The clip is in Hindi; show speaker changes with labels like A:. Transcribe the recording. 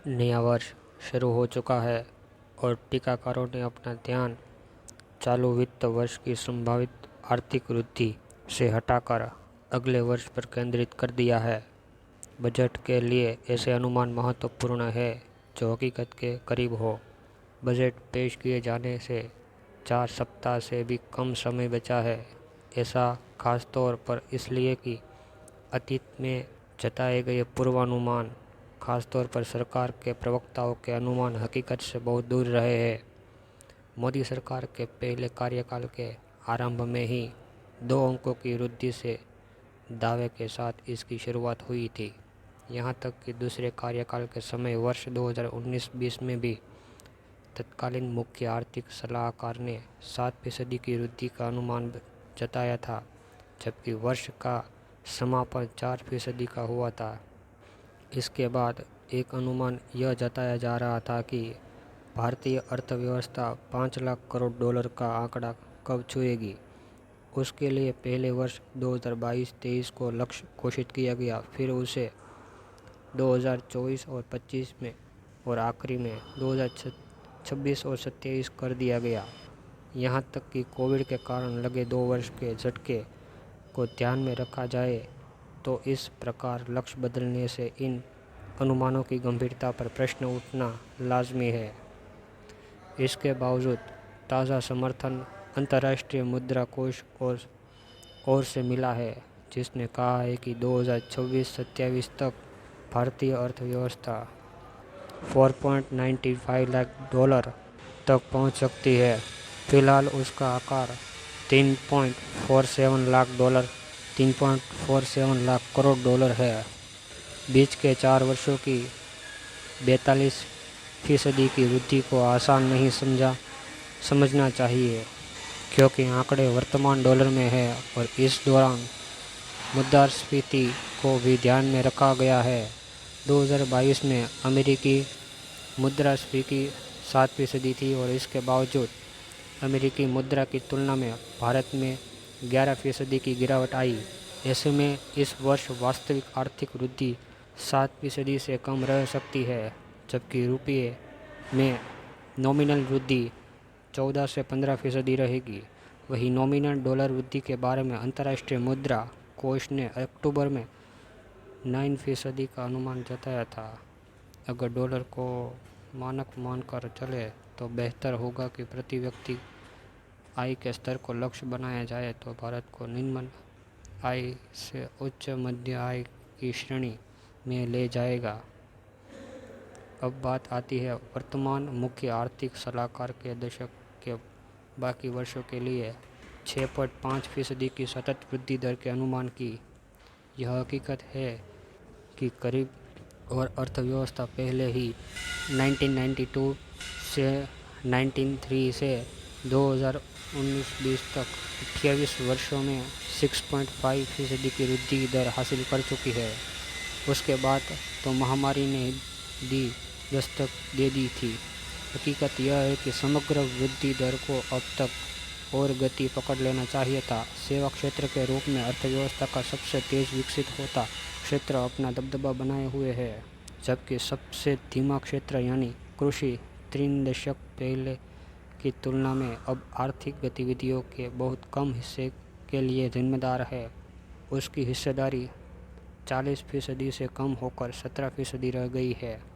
A: नया वर्ष शुरू हो चुका है और टीकाकारों ने अपना ध्यान चालू वित्त वर्ष की संभावित आर्थिक वृद्धि से हटाकर अगले वर्ष पर केंद्रित कर दिया है। बजट के लिए ऐसे अनुमान महत्वपूर्ण है जो हकीकत के करीब हो। बजट पेश किए जाने से 4 सप्ताह से भी कम समय बचा है। ऐसा खास तौर पर इसलिए कि अतीत में जताए गए पूर्वानुमान, खासतौर पर सरकार के प्रवक्ताओं के अनुमान, हकीकत से बहुत दूर रहे हैं। मोदी सरकार के पहले कार्यकाल के आरंभ में ही 2 अंकों की वृद्धि से दावे के साथ इसकी शुरुआत हुई थी। यहाँ तक कि दूसरे कार्यकाल के समय वर्ष 2019-20 में भी तत्कालीन मुख्य आर्थिक सलाहकार ने 7% की वृद्धि का अनुमान जताया था, जबकि वर्ष का समापन 4% का हुआ था। इसके बाद एक अनुमान यह जताया जा रहा था कि भारतीय अर्थव्यवस्था $5 लाख करोड़ का आंकड़ा कब छुएगी। उसके लिए पहले वर्ष 2022-23 को लक्ष्य घोषित किया गया, फिर उसे 2024 और 25 में और आखिरी में 2026 और 27 कर दिया गया। यहाँ तक कि कोविड के कारण लगे 2 वर्ष के झटके को ध्यान में रखा जाए तो इस प्रकार लक्ष्य बदलने से इन अनुमानों की गंभीरता पर प्रश्न उठना लाजमी है। इसके बावजूद ताज़ा समर्थन अंतर्राष्ट्रीय मुद्रा कोष और से मिला है, जिसने कहा है कि 2026-27 तक भारतीय अर्थव्यवस्था $4.95 लाख तक पहुंच सकती है। फिलहाल उसका आकार $3.47 लाख करोड़ है। बीच के 4 वर्षों की 42% की वृद्धि को आसान नहीं समझना चाहिए, क्योंकि आंकड़े वर्तमान डॉलर में है और इस दौरान मुद्रास्फीति को भी ध्यान में रखा गया है। 2022 में अमेरिकी मुद्रास्फीति 7% थी और इसके बावजूद अमेरिकी मुद्रा की तुलना में भारत में 11% की गिरावट आई। ऐसे में इस वर्ष वास्तविक आर्थिक वृद्धि 7% से कम रह सकती है, जबकि रुपये में नॉमिनल वृद्धि 14 से 15% रहेगी। वहीं नॉमिनल डॉलर वृद्धि के बारे में अंतर्राष्ट्रीय मुद्रा कोष ने अक्टूबर में 9% का अनुमान जताया था। अगर डॉलर को मानक मानकर चले तो बेहतर होगा कि प्रति व्यक्ति आय के स्तर को लक्ष्य बनाया जाए तो भारत को निम्न आय से उच्च मध्य आय की श्रेणी में ले जाएगा। अब बात आती है वर्तमान मुख्य आर्थिक सलाहकार के दशक के बाकी वर्षों के लिए 6.5% की सतत वृद्धि दर के अनुमान की। यह हकीकत है कि करीब और अर्थव्यवस्था पहले ही 1992 से 1993 से 2019-20 तक 28 वर्षों में 6.5% की वृद्धि दर हासिल कर चुकी है। उसके बाद तो महामारी ने दस्तक दे दी थी। हकीकत यह है कि समग्र वृद्धि दर को अब तक और गति पकड़ लेना चाहिए था। सेवा क्षेत्र के रूप में अर्थव्यवस्था का सबसे तेज विकसित होता क्षेत्र अपना दबदबा बनाए हुए है, जबकि सबसे धीमा क्षेत्र यानी कृषि 3 दशक पहले की तुलना में अब आर्थिक गतिविधियों के बहुत कम हिस्से के लिए जिम्मेदार है। उसकी हिस्सेदारी 40% से कम होकर 17% रह गई है।